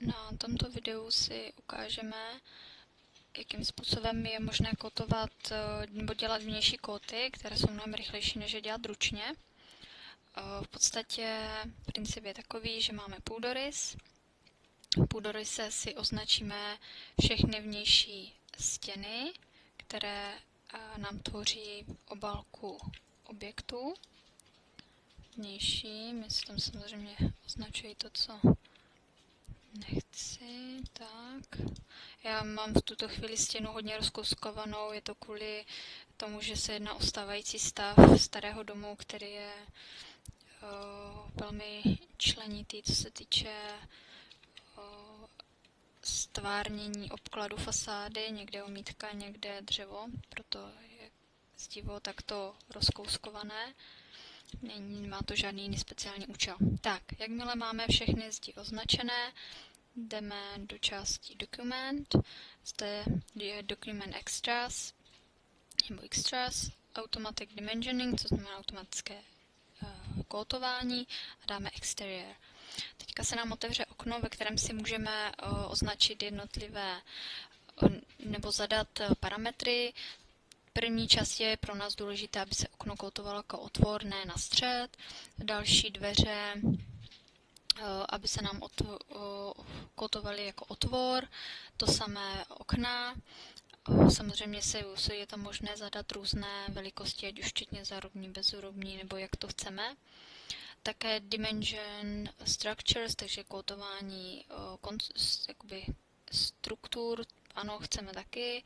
Na tomto videu si ukážeme, jakým způsobem je možné kótovat nebo dělat vnější kóty, které jsou mnohem rychlejší, než je dělat ručně. V podstatě princip je takový, že máme půdorys. V půdoryse si označíme všechny vnější stěny, které nám tvoří obálku objektu. Vnější, my si tam samozřejmě označuji to, co nechci, tak. Já mám v tuto chvíli stěnu hodně rozkouskovanou, je to kvůli tomu, že se jedná o stávající stav starého domu, který je velmi členitý, co se týče stvárnění obkladu fasády, někde omítka, někde dřevo, proto je zdivo takto rozkouskované. Nemá to žádný jiný speciální účel. Tak, jakmile máme všechny zdi označené, jdeme do části Document, zde je Document Extras, nebo Extras, Automatic Dimensioning, co znamená automatické kótování, a dáme Exterior. Teďka se nám otevře okno, ve kterém si můžeme označit jednotlivé nebo zadat parametry. První část je pro nás důležité, aby se okno kótovalo jako otvor, ne na střed. Další dveře, aby se nám kótovaly jako otvor, to samé okna. Samozřejmě je tam možné zadat různé velikosti, ať už včetně zárubní, bezzárubní, nebo jak to chceme. Také dimension structures, takže kótování jakoby struktur, ano, chceme taky.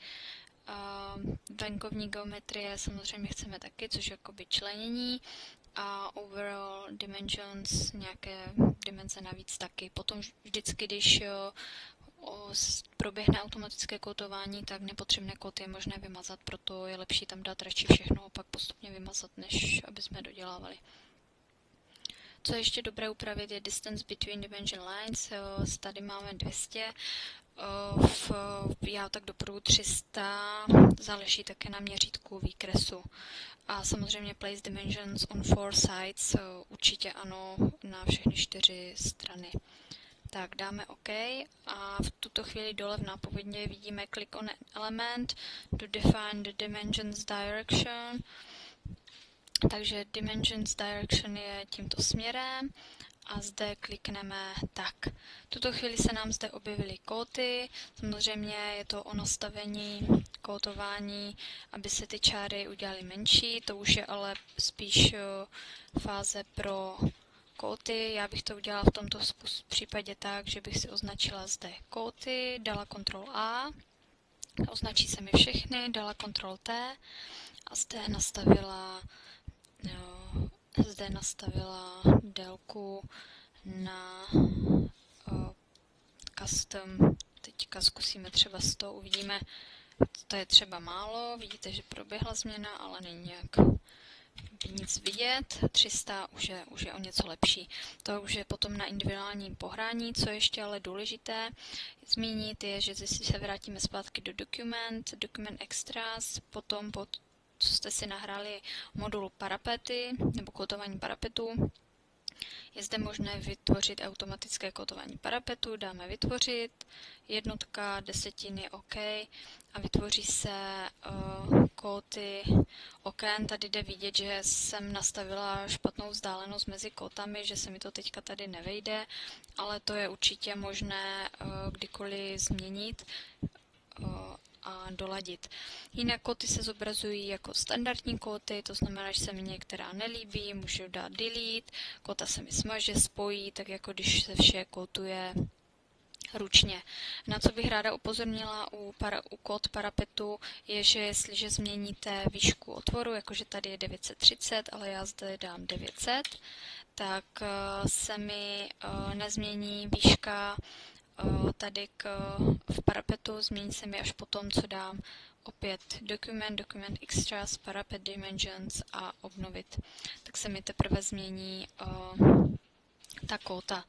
Venkovní geometrie samozřejmě chceme taky, což je jakoby členění. A overall dimensions, nějaké dimenze navíc taky. Potom vždycky, když proběhne automatické kótování, tak nepotřebné kóty je možné vymazat, proto je lepší tam dát radši všechno a pak postupně vymazat, než aby jsme dodělávali. Co je ještě dobré upravit, je distance between dimension lines. Tady máme 200, já tak doporučuji 300, záleží také na měřítku výkresu. A samozřejmě place dimensions on 4 sides, určitě ano, na všechny 4 strany. Tak dáme OK a v tuto chvíli dole v nápovědě vidíme click on an element to define the dimensions direction. Takže dimensions direction je tímto směrem a zde klikneme tak. V tuto chvíli se nám zde objevily kóty, samozřejmě je to o nastavení kótování, aby se ty čáry udělaly menší, to už je ale spíš fáze pro kóty. Já bych to udělala v tomto případě tak, že bych si označila zde kóty, dala Ctrl A, označí se mi všechny, dala Ctrl T a zde nastavila délku na custom. Teďka zkusíme třeba 100, uvidíme, to je třeba málo, vidíte, že proběhla změna, ale není nějak nic vidět. 300 už je o něco lepší. To už je potom na individuální pohrání. Co ještě ale důležité zmínit je, že si se vrátíme zpátky do Document Extras, potom co jste si nahráli modul parapety nebo kótování parapetu. Je zde možné vytvořit automatické kótování parapetu, dáme vytvořit, jednotka, desetiny OK a vytvoří se kóty oken. Tady jde vidět, že jsem nastavila špatnou vzdálenost mezi kótami, že se mi to teďka tady nevejde, ale to je určitě možné kdykoliv změnit a doladit. Jinak kóty se zobrazují jako standardní kóty, to znamená, že se mi některá nelíbí, můžu dát delete, kóta se mi smaže, spojí, tak jako když se vše kótuje ručně. Na co bych ráda upozornila u kód parapetu je, že jestliže změníte výšku otvoru, jakože tady je 930, ale já zde dám 900, tak se mi nezmění výška tady v parapetu, změní se mi až potom, co dám opět Document Extras, Parapet Dimensions a obnovit. Tak se mi teprve změní ta kóta.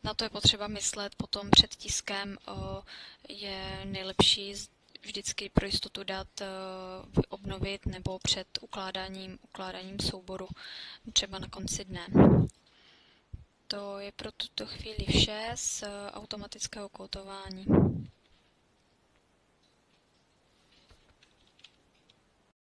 Na to je potřeba myslet, potom před tiskem je nejlepší vždycky pro jistotu dát obnovit nebo před ukládáním souboru, třeba na konci dne. To je pro tuto chvíli vše z automatického kódování.